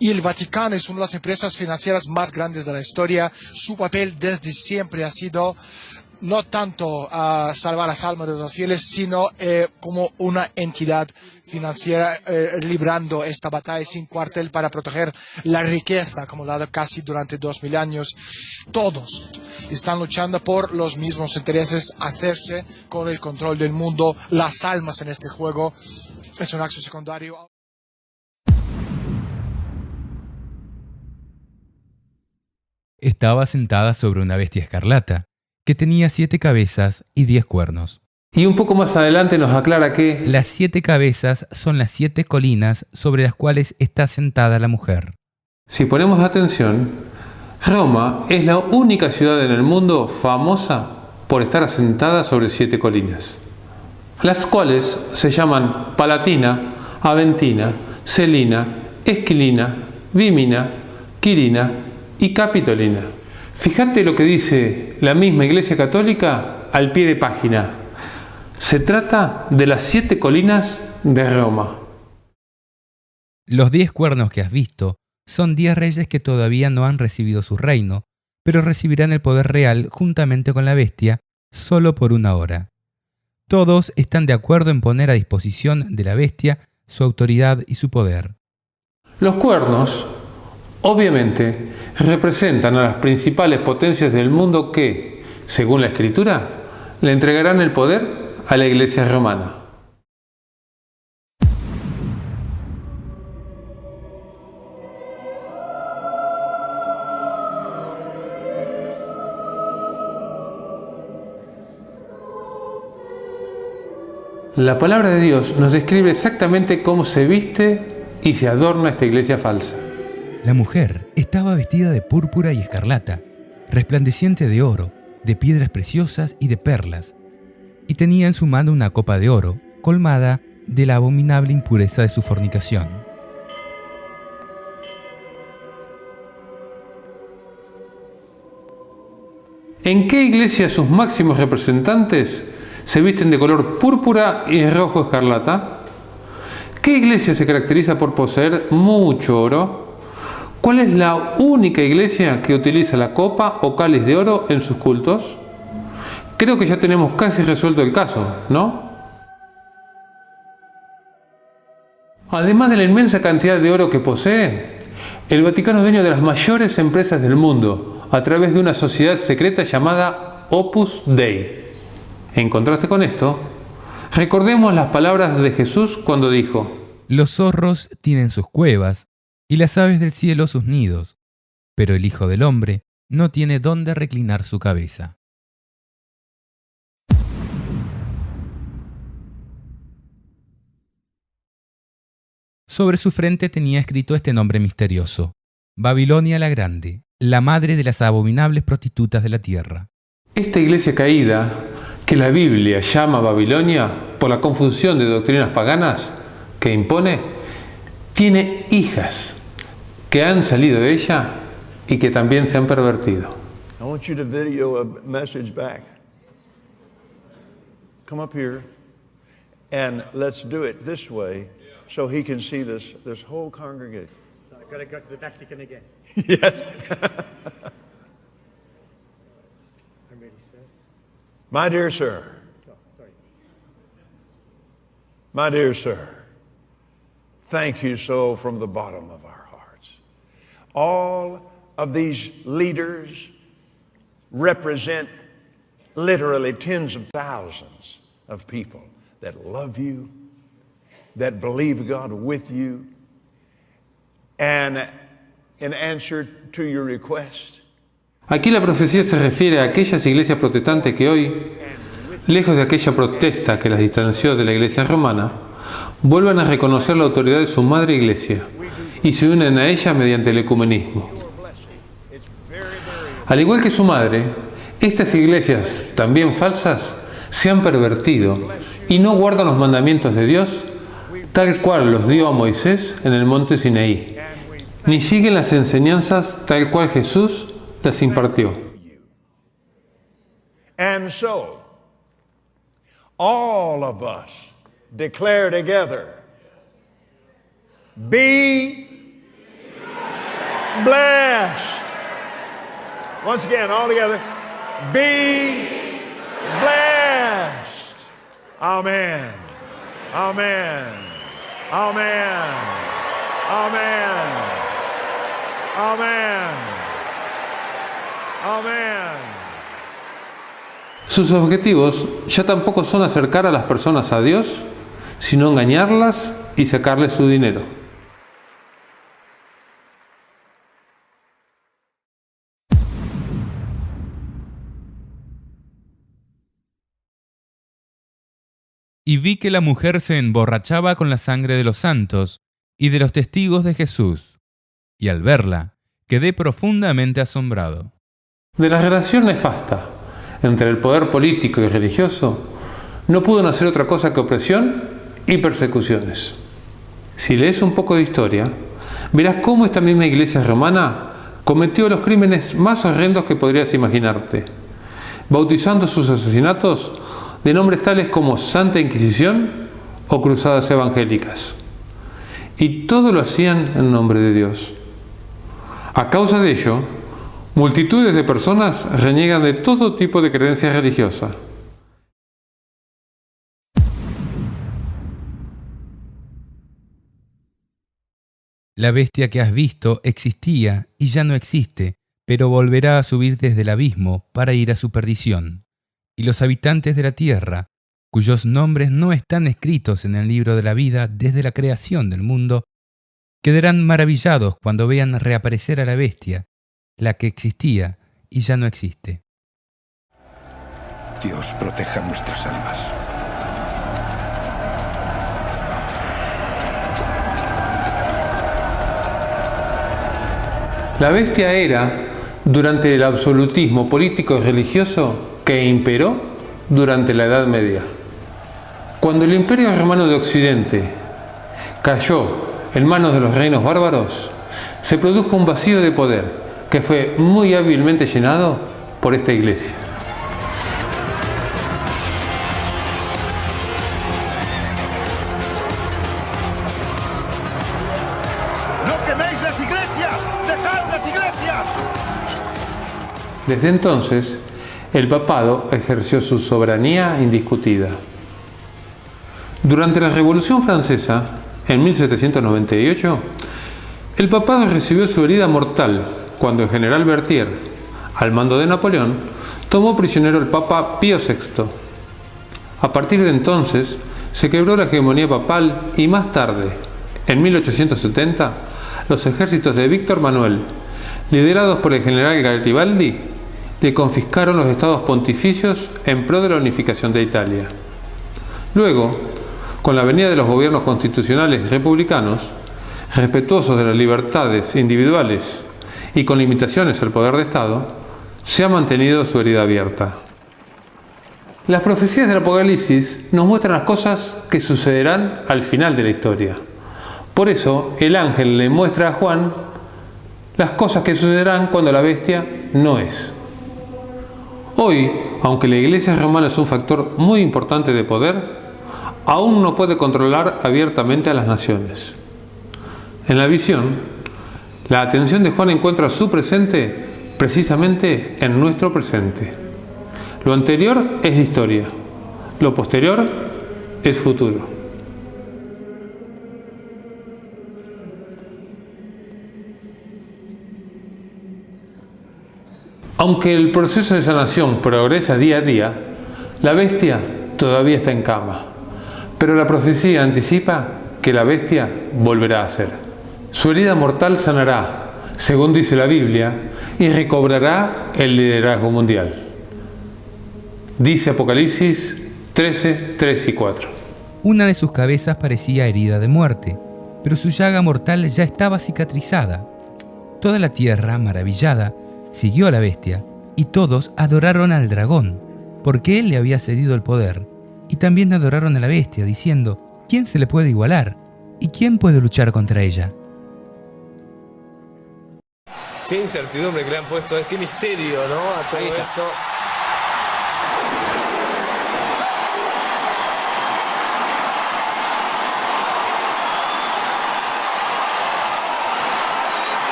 Y el Vaticano es una de las empresas financieras más grandes de la historia. Su papel desde siempre ha sido no tanto salvar las almas de los fieles, sino como una entidad financiera librando esta batalla sin cuartel para proteger la riqueza acumulada casi durante 2000 años. Todos están luchando por los mismos intereses, hacerse con el control del mundo. Las almas en este juego es un acto secundario. Estaba sentada sobre una bestia escarlata, que tenía 7 cabezas y 10 cuernos. Y un poco más adelante nos aclara que las 7 cabezas son las 7 colinas sobre las cuales está sentada la mujer. Si ponemos atención, Roma es la única ciudad en el mundo famosa por estar asentada sobre 7 colinas, las cuales se llaman Palatina, Aventina, Celina, Esquilina, Vímina, Quirina y Capitolina. Fíjate lo que dice la misma Iglesia Católica al pie de página. Se trata de las 7 colinas de Roma. Los 10 cuernos que has visto son 10 reyes que todavía no han recibido su reino, pero recibirán el poder real juntamente con la bestia solo por 1 hora. Todos están de acuerdo en poner a disposición de la bestia su autoridad y su poder. Los cuernos, obviamente, representan a las principales potencias del mundo que, según la Escritura, le entregarán el poder a la Iglesia romana. La palabra de Dios nos describe exactamente cómo se viste y se adorna esta iglesia falsa. La mujer estaba vestida de púrpura y escarlata, resplandeciente de oro, de piedras preciosas y de perlas, y tenía en su mano una copa de oro, colmada de la abominable impureza de su fornicación. ¿En qué iglesia sus máximos representantes se visten de color púrpura y rojo escarlata? ¿Qué iglesia se caracteriza por poseer mucho oro? ¿Cuál es la única iglesia que utiliza la copa o cáliz de oro en sus cultos? Creo que ya tenemos casi resuelto el caso, ¿no? Además de la inmensa cantidad de oro que posee, el Vaticano es dueño de las mayores empresas del mundo a través de una sociedad secreta llamada Opus Dei. En contraste con esto, recordemos las palabras de Jesús cuando dijo: Los zorros tienen sus cuevas y las aves del cielo sus nidos, pero el Hijo del Hombre no tiene dónde reclinar su cabeza. Sobre su frente tenía escrito este nombre misterioso: Babilonia la Grande, la madre de las abominables prostitutas de la tierra. Esta iglesia caída, que la Biblia llama Babilonia por la confusión de doctrinas paganas que impone, tiene hijas que han salido de ella y que también se han pervertido. I want you to video a message back. Come up here and let's do it this way so he can see this whole congregation. So I've got to go to the Vatican again. Yes. I'm ready, sir. My dear sir. Oh, sorry. My dear sir. Thank you so from the bottom of our hearts. All of these leaders represent literally tens of thousands of people that love you, that believe God with you, and in answer to your request. Aquí la profecía se refiere a aquellas iglesias protestantes que hoy, lejos de aquella protesta que las distanció de la iglesia romana, vuelvan a reconocer la autoridad de su madre iglesia y se unen a ella mediante el ecumenismo. Al igual que su madre, estas iglesias, también falsas, se han pervertido y no guardan los mandamientos de Dios tal cual los dio a Moisés en el monte Sinaí, ni siguen las enseñanzas tal cual Jesús las impartió. And so, all of us declare together, be blessed. Once again, all together, be blessed. Amen. Amen. Amen. Amen. Amen. Amen. Sus objetivos ya tampoco son acercar a las personas a Dios, sino engañarlas y sacarles su dinero. Y vi que la mujer se emborrachaba con la sangre de los santos y de los testigos de Jesús. Y al verla, quedé profundamente asombrado. De la relación nefasta entre el poder político y religioso, no pudo nacer otra cosa que opresión y persecuciones. Si lees un poco de historia, verás cómo esta misma iglesia romana cometió los crímenes más horrendos que podrías imaginarte, bautizando sus asesinatos de nombres tales como Santa Inquisición o Cruzadas Evangélicas. Y todo lo hacían en nombre de Dios. A causa de ello, multitudes de personas reniegan de todo tipo de creencias religiosas. La bestia que has visto existía y ya no existe, pero volverá a subir desde el abismo para ir a su perdición. Y los habitantes de la tierra, cuyos nombres no están escritos en el libro de la vida desde la creación del mundo, quedarán maravillados cuando vean reaparecer a la bestia, la que existía y ya no existe. Dios proteja nuestras almas. La bestia era, durante el absolutismo político y religioso que imperó durante la Edad Media. Cuando el Imperio Romano de Occidente cayó en manos de los reinos bárbaros, se produjo un vacío de poder que fue muy hábilmente llenado por esta iglesia. ¡No queméis las iglesias! ¡Dejad las iglesias! Desde entonces, el papado ejerció su soberanía indiscutida. Durante la Revolución Francesa, en 1798, el papado recibió su herida mortal cuando el general Berthier, al mando de Napoleón, tomó prisionero al Papa Pío VI. A partir de entonces, se quebró la hegemonía papal y más tarde, en 1870, los ejércitos de Víctor Manuel, liderados por el general Garibaldi, le confiscaron los estados pontificios en pro de la unificación de Italia. Luego, con la venida de los gobiernos constitucionales republicanos, respetuosos de las libertades individuales y con limitaciones al poder de Estado, se ha mantenido su herida abierta. Las profecías del Apocalipsis nos muestran las cosas que sucederán al final de la historia. Por eso, el ángel le muestra a Juan las cosas que sucederán cuando la bestia no es. Hoy, aunque la Iglesia romana es un factor muy importante de poder, aún no puede controlar abiertamente a las naciones. En la visión, la atención de Juan encuentra su presente precisamente en nuestro presente. Lo anterior es historia, lo posterior es futuro. Aunque el proceso de sanación progresa día a día, la bestia todavía está en cama. Pero la profecía anticipa que la bestia volverá a ser. Su herida mortal sanará, según dice la Biblia, y recobrará el liderazgo mundial. Dice Apocalipsis 13, 3 y 4. Una de sus cabezas parecía herida de muerte, pero su llaga mortal ya estaba cicatrizada. Toda la tierra, maravillada, siguió a la bestia, y todos adoraron al dragón, porque él le había cedido el poder. Y también adoraron a la bestia, diciendo: ¿quién se le puede igualar? ¿Y quién puede luchar contra ella? Qué incertidumbre que le han puesto, qué misterio, ¿no? A todo esto.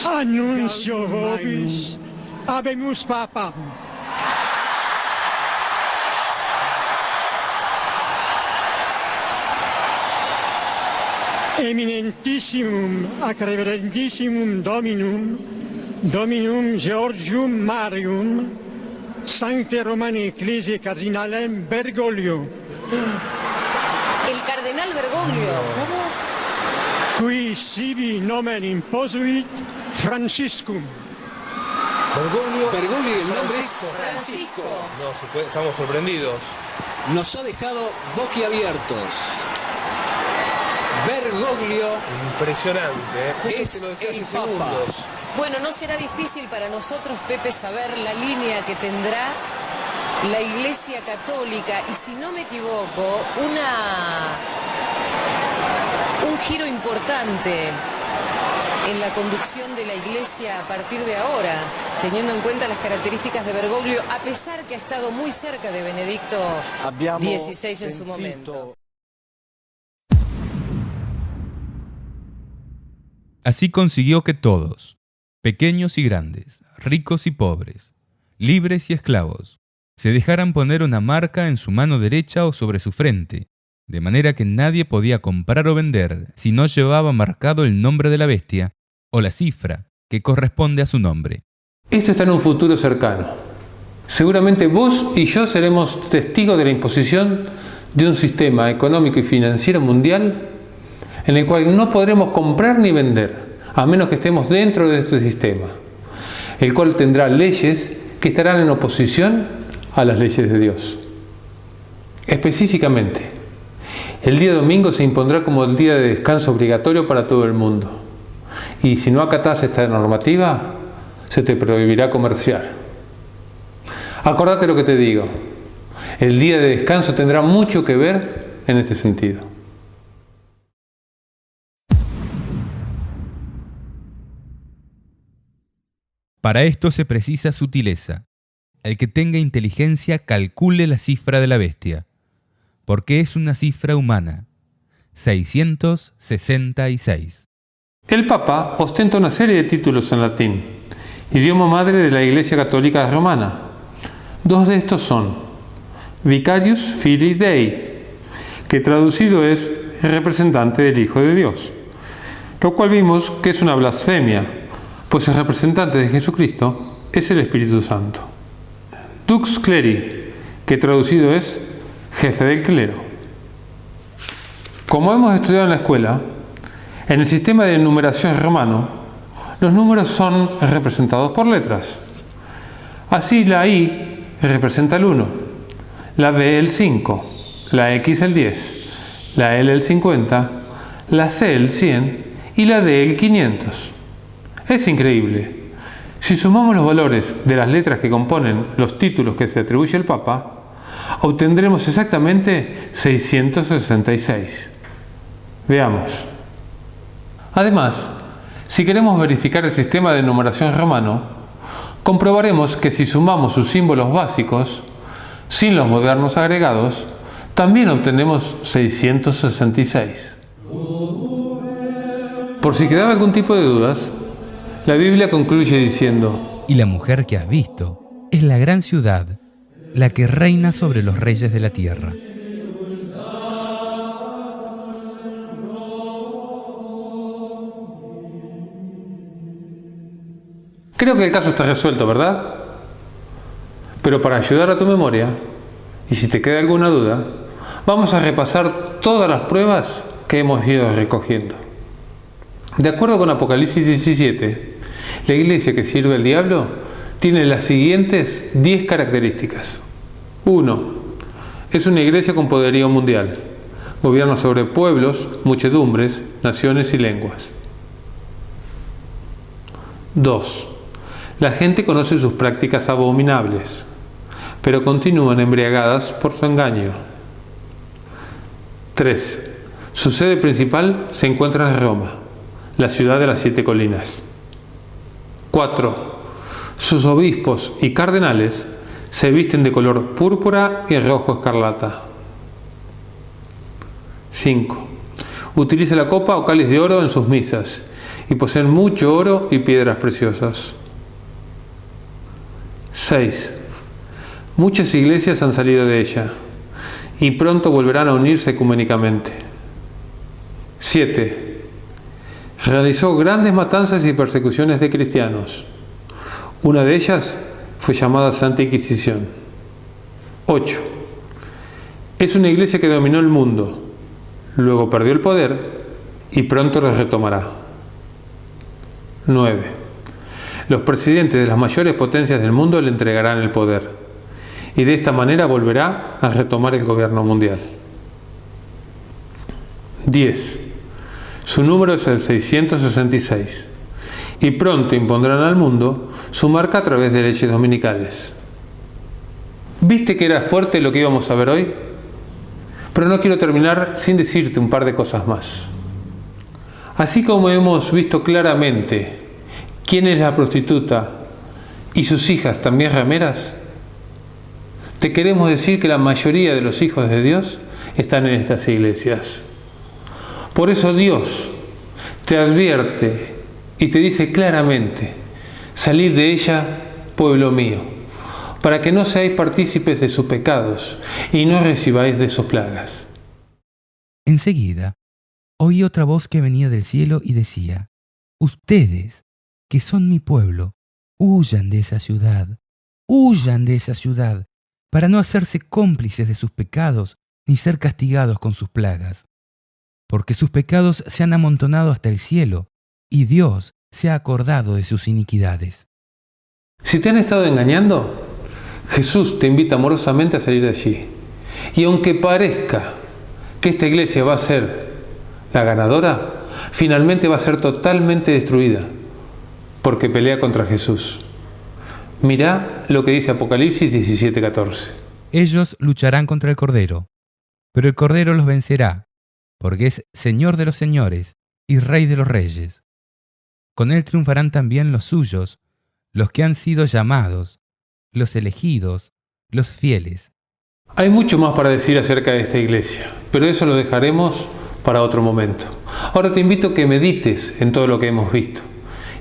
Annuncio vobis, habemus papam. Eminentissimum ac reverendissimum Dominum Georgium Marium, Sancte Romani Ecclesiae Cardinalem Bergoglio. El cardenal Bergoglio. ¿Cómo? Qui sibi nomen imposuit Franciscum. Bergoglio, el nombre es Francisco. No, estamos sorprendidos. Nos ha dejado boquiabiertos. Bergoglio. Impresionante, Justo es te lo decía hace el segundos. Papa. Bueno, no será difícil para nosotros, Pepe, saber la línea que tendrá la Iglesia Católica y, si no me equivoco, un giro importante en la conducción de la Iglesia a partir de ahora, teniendo en cuenta las características de Bergoglio, a pesar que ha estado muy cerca de Benedicto XVI en su momento. Así consiguió que todos, pequeños y grandes, ricos y pobres, libres y esclavos, se dejaran poner una marca en su mano derecha o sobre su frente, de manera que nadie podía comprar o vender si no llevaba marcado el nombre de la bestia o la cifra que corresponde a su nombre. Esto está en un futuro cercano. Seguramente vos y yo seremos testigos de la imposición de un sistema económico y financiero mundial en el cual no podremos comprar ni vender, a menos que estemos dentro de este sistema, el cual tendrá leyes que estarán en oposición a las leyes de Dios. Específicamente, el día domingo se impondrá como el día de descanso obligatorio para todo el mundo, y si no acatás esta normativa, se te prohibirá comerciar. Acordate lo que te digo, el día de descanso tendrá mucho que ver en este sentido. Para esto se precisa sutileza. El que tenga inteligencia calcule la cifra de la bestia, porque es una cifra humana, 666. El Papa ostenta una serie de títulos en latín, idioma madre de la Iglesia Católica Romana. Dos de estos son Vicarius Filii Dei, que traducido es representante del Hijo de Dios, lo cual vimos que es una blasfemia, pues el representante de Jesucristo es el Espíritu Santo. Dux Cleri, que traducido es jefe del clero. Como hemos estudiado en la escuela, en el sistema de numeración romano, los números son representados por letras. Así la I representa el 1, la B el 5, la X el 10, la L el 50, la C el 100 y la D el 500. Es increíble. Si sumamos los valores de las letras que componen los títulos que se atribuye al Papa, obtendremos exactamente 666. Veamos. Además, si queremos verificar el sistema de numeración romano, comprobaremos que si sumamos sus símbolos básicos, sin los modernos agregados, también obtenemos 666. Por si quedaba algún tipo de dudas, la Biblia concluye diciendo: y la mujer que has visto es la gran ciudad, la que reina sobre los reyes de la tierra. Creo que el caso está resuelto, ¿verdad? Pero para ayudar a tu memoria, y si te queda alguna duda, vamos a repasar todas las pruebas que hemos ido recogiendo. De acuerdo con Apocalipsis 17, la iglesia que sirve al diablo tiene las siguientes 10 características. 1. Es una iglesia con poderío mundial. Gobierna sobre pueblos, muchedumbres, naciones y lenguas. 2. La gente conoce sus prácticas abominables, pero continúan embriagadas por su engaño. 3. Su sede principal se encuentra en Roma, la ciudad de las 7 colinas. 4. Sus obispos y cardenales se visten de color púrpura y rojo escarlata. 5. Utiliza la copa o cáliz de oro en sus misas y poseen mucho oro y piedras preciosas. 6. Muchas iglesias han salido de ella y pronto volverán a unirse ecuménicamente. 7. Realizó grandes matanzas y persecuciones de cristianos. Una de ellas fue llamada Santa Inquisición. 8. Es una iglesia que dominó el mundo, luego perdió el poder y pronto lo retomará. 9. Los presidentes de las mayores potencias del mundo le entregarán el poder y de esta manera volverá a retomar el gobierno mundial. 10. Su número es el 666 y pronto impondrán al mundo su marca a través de leyes dominicales. ¿Viste que era fuerte lo que íbamos a ver hoy? Pero no quiero terminar sin decirte un par de cosas más. Así como hemos visto claramente quién es la prostituta y sus hijas también rameras, te queremos decir que la mayoría de los hijos de Dios están en estas iglesias. Por eso Dios te advierte y te dice claramente: salid de ella, pueblo mío, para que no seáis partícipes de sus pecados y no recibáis de sus plagas. Enseguida, oí otra voz que venía del cielo y decía: ustedes, que son mi pueblo, huyan de esa ciudad, para no hacerse cómplices de sus pecados ni ser castigados con sus plagas. Porque sus pecados se han amontonado hasta el cielo, y Dios se ha acordado de sus iniquidades. Si te han estado engañando, Jesús te invita amorosamente a salir de allí. Y aunque parezca que esta iglesia va a ser la ganadora, finalmente va a ser totalmente destruida, porque pelea contra Jesús. Mirá lo que dice Apocalipsis 17:14. Ellos lucharán contra el Cordero, pero el Cordero los vencerá, porque es Señor de los señores y Rey de los reyes. Con él triunfarán también los suyos, los que han sido llamados, los elegidos, los fieles. Hay mucho más para decir acerca de esta iglesia, pero eso lo dejaremos para otro momento. Ahora te invito a que medites en todo lo que hemos visto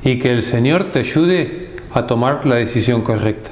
y que el Señor te ayude a tomar la decisión correcta.